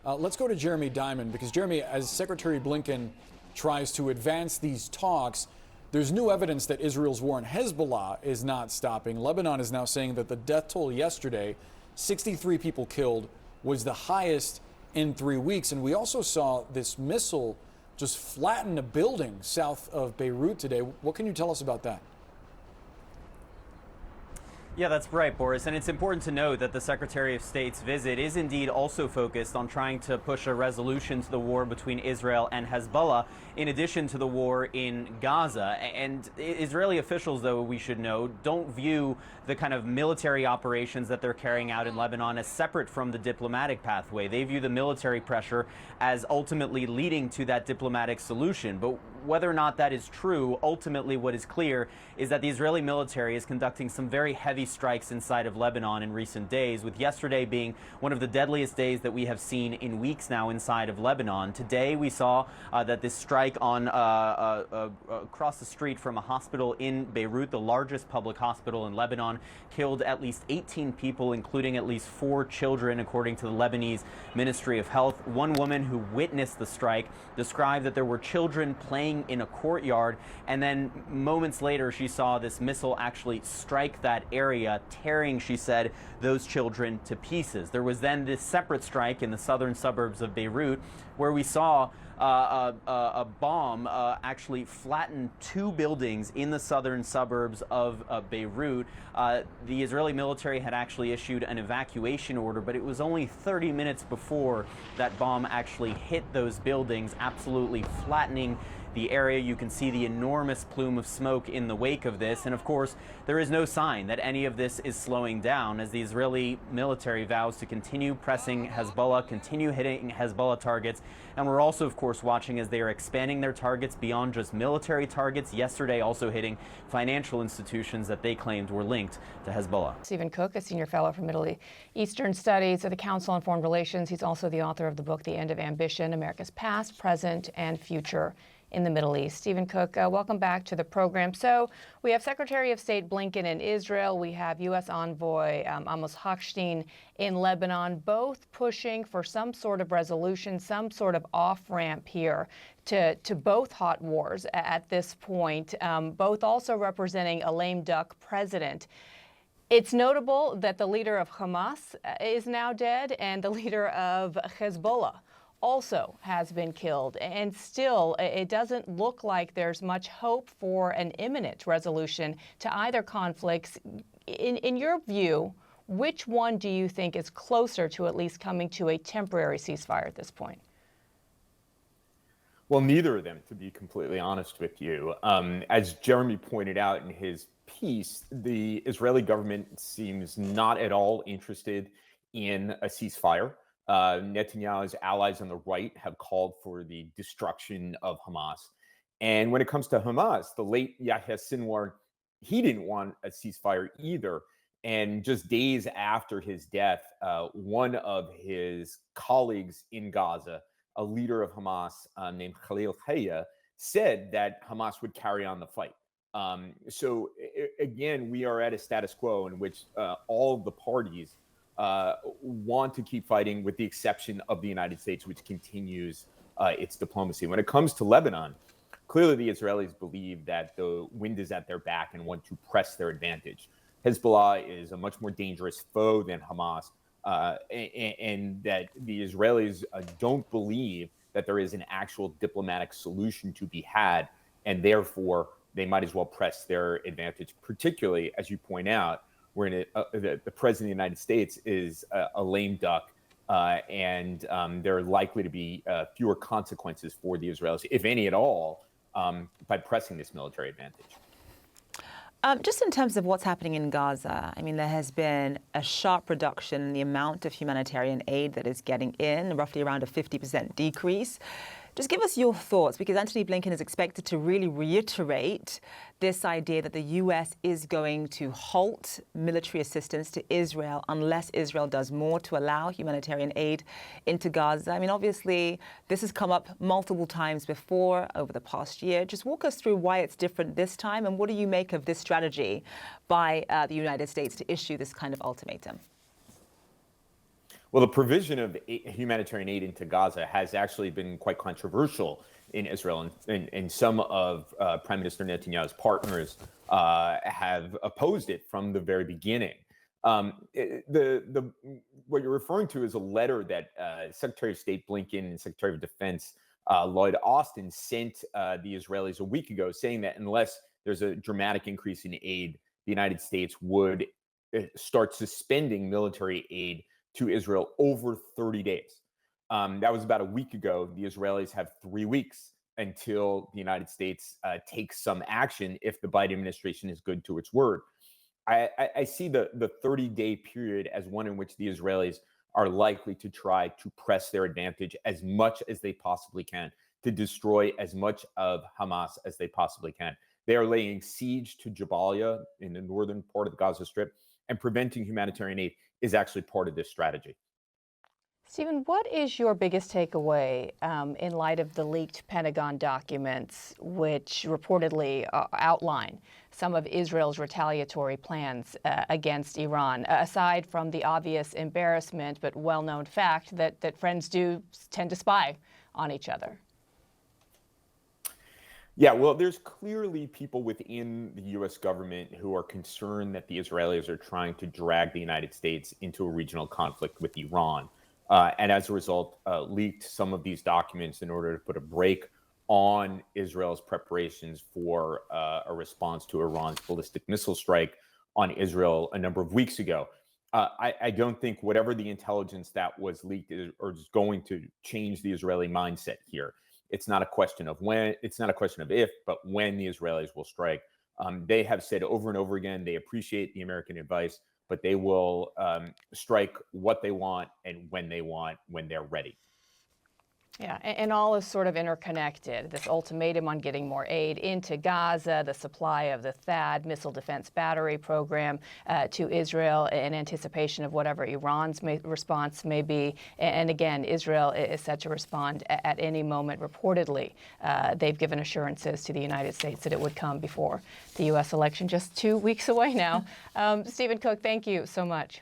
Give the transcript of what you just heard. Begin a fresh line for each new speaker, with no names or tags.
Let's go to Jeremy Diamond, because Jeremy, as Secretary Blinken tries to advance these talks, there's new evidence that Israel's war on Hezbollah is not stopping. Lebanon is now saying that the death toll yesterday, 63 people killed, was the highest in 3 weeks. And we also saw this missile just flatten a building south of Beirut today. What can you tell us about that?
Yeah, that's right, Boris. And it's important to note that the Secretary of State's visit is indeed also focused on trying to push a resolution to the war between Israel and Hezbollah, in addition to the war in Gaza. And Israeli officials, though, we should know, don't view the kind of military operations that they're carrying out in Lebanon as separate from the diplomatic pathway. They view the military pressure as ultimately leading to that diplomatic solution. But whether or not that is true, ultimately what is clear is that the Israeli military is conducting some very heavy strikes inside of Lebanon in recent days, with yesterday being one of the deadliest days that we have seen in weeks now inside of Lebanon. Today we saw that this strike on across the street from a hospital in Beirut, the largest public hospital in Lebanon, killed at least 18 people, including at least 4 children, according to the Lebanese Ministry of Health. One woman who witnessed the strike described that there were children playing in a courtyard, and then moments later she saw this missile actually strike that area, tearing, she said, those children to pieces. There was then this separate strike in the southern suburbs of Beirut where we saw a bomb actually flattened 2 buildings in the southern suburbs of Beirut. The Israeli military had actually issued an evacuation order, but it was only 30 minutes before that bomb actually hit those buildings, absolutely flattening the area. You can see the enormous plume of smoke in the wake of this. And of course, there is no sign that any of this is slowing down, as the Israeli military vows to continue pressing Hezbollah, continue hitting Hezbollah targets. And we're also, of course, watching as they are expanding their targets beyond just military targets. Yesterday, also hitting financial institutions that they claimed were linked to Hezbollah.
Stephen Cook, a senior fellow for Middle Eastern Studies at the Council on Foreign Relations. He's also the author of the book, The End of Ambition, America's Past, Present, and Future in the Middle East. Stephen Cook, welcome back to the program. So we have Secretary of State Blinken in Israel. We have U.S. Envoy Amos Hochstein in Lebanon, both pushing for some sort of resolution, some sort of off-ramp here to both hot wars at this point, both also representing a lame duck president. It's notable that the leader of Hamas is now dead and the leader of Hezbollah also has been killed. And still, it doesn't look like there's much hope for an imminent resolution to either conflicts. In your view, which one do you think is closer to at least coming to a temporary ceasefire at this point?
Well, neither of them, to be completely honest with you. As Jeremy pointed out in his piece, the Israeli government seems not at all interested in a ceasefire. Netanyahu's allies on the right have called for the destruction of Hamas. And when it comes to Hamas, the late Yahya Sinwar, he didn't want a ceasefire either. And just days after his death, one of his colleagues in Gaza, a leader of Hamas named Khalil Hayya, said that Hamas would carry on the fight. So again, we are at a status quo in which all of the parties want to keep fighting, with the exception of the United States, which continues its diplomacy. When it comes to Lebanon, clearly the Israelis believe that the wind is at their back and want to press their advantage. Hezbollah is a much more dangerous foe than Hamas, and that the Israelis don't believe that there is an actual diplomatic solution to be had, and therefore they might as well press their advantage, particularly, as you point out, where the president of the United States is a lame duck, and there are likely to be fewer consequences for the Israelis, if any at all, by pressing this military advantage.
Just in terms of what's happening in Gaza, I mean, there has been a sharp reduction in the amount of humanitarian aid that is getting in, roughly around a 50% decrease. Just give us your thoughts, because Antony Blinken is expected to really reiterate this idea that the U.S. is going to halt military assistance to Israel unless Israel does more to allow humanitarian aid into Gaza. I mean, obviously, this has come up multiple times before over the past year. Just walk us through why it's different this time, and what do you make of this strategy by the United States to issue this kind of ultimatum?
Well, the provision of humanitarian aid into Gaza has actually been quite controversial in Israel, and some of Prime Minister Netanyahu's partners have opposed it from the very beginning. What you're referring to is a letter that Secretary of State Blinken and Secretary of Defense Lloyd Austin sent the Israelis a week ago, saying that unless there's a dramatic increase in aid, the United States would start suspending military aid to Israel over 30 days. That was about a week ago. The Israelis have 3 weeks until the United States takes some action if the Biden administration is good to its word. I see the 30-day period as one in which the Israelis are likely to try to press their advantage as much as they possibly can, to destroy as much of Hamas as they possibly can. They are laying siege to Jabalia in the northern part of the Gaza Strip, and preventing humanitarian aid is actually part of this strategy.
Stephen, what is your biggest takeaway in light of the leaked Pentagon documents, which reportedly outline some of Israel's retaliatory plans against Iran, aside from the obvious embarrassment but well-known fact that friends do tend to spy on each other?
Yeah, well, there's clearly people within the U.S. government who are concerned that the Israelis are trying to drag the United States into a regional conflict with Iran. And as a result, leaked some of these documents in order to put a brake on Israel's preparations for a response to Iran's ballistic missile strike on Israel a number of weeks ago. I don't think whatever the intelligence that was leaked is going to change the Israeli mindset here. It's not a question of when, it's not a question of if, but when the Israelis will strike. They have said over and over again, they appreciate the American advice, but they will strike what they want and when they want, when they're ready.
Yeah, and all is sort of interconnected. This ultimatum on getting more aid into Gaza, the supply of the THAAD missile defense battery program to Israel in anticipation of whatever Iran's response may be. And again, Israel is set to respond at any moment. Reportedly, they've given assurances to the United States that it would come before the U.S. election, just 2 weeks away now. Stephen Cook, thank you so much.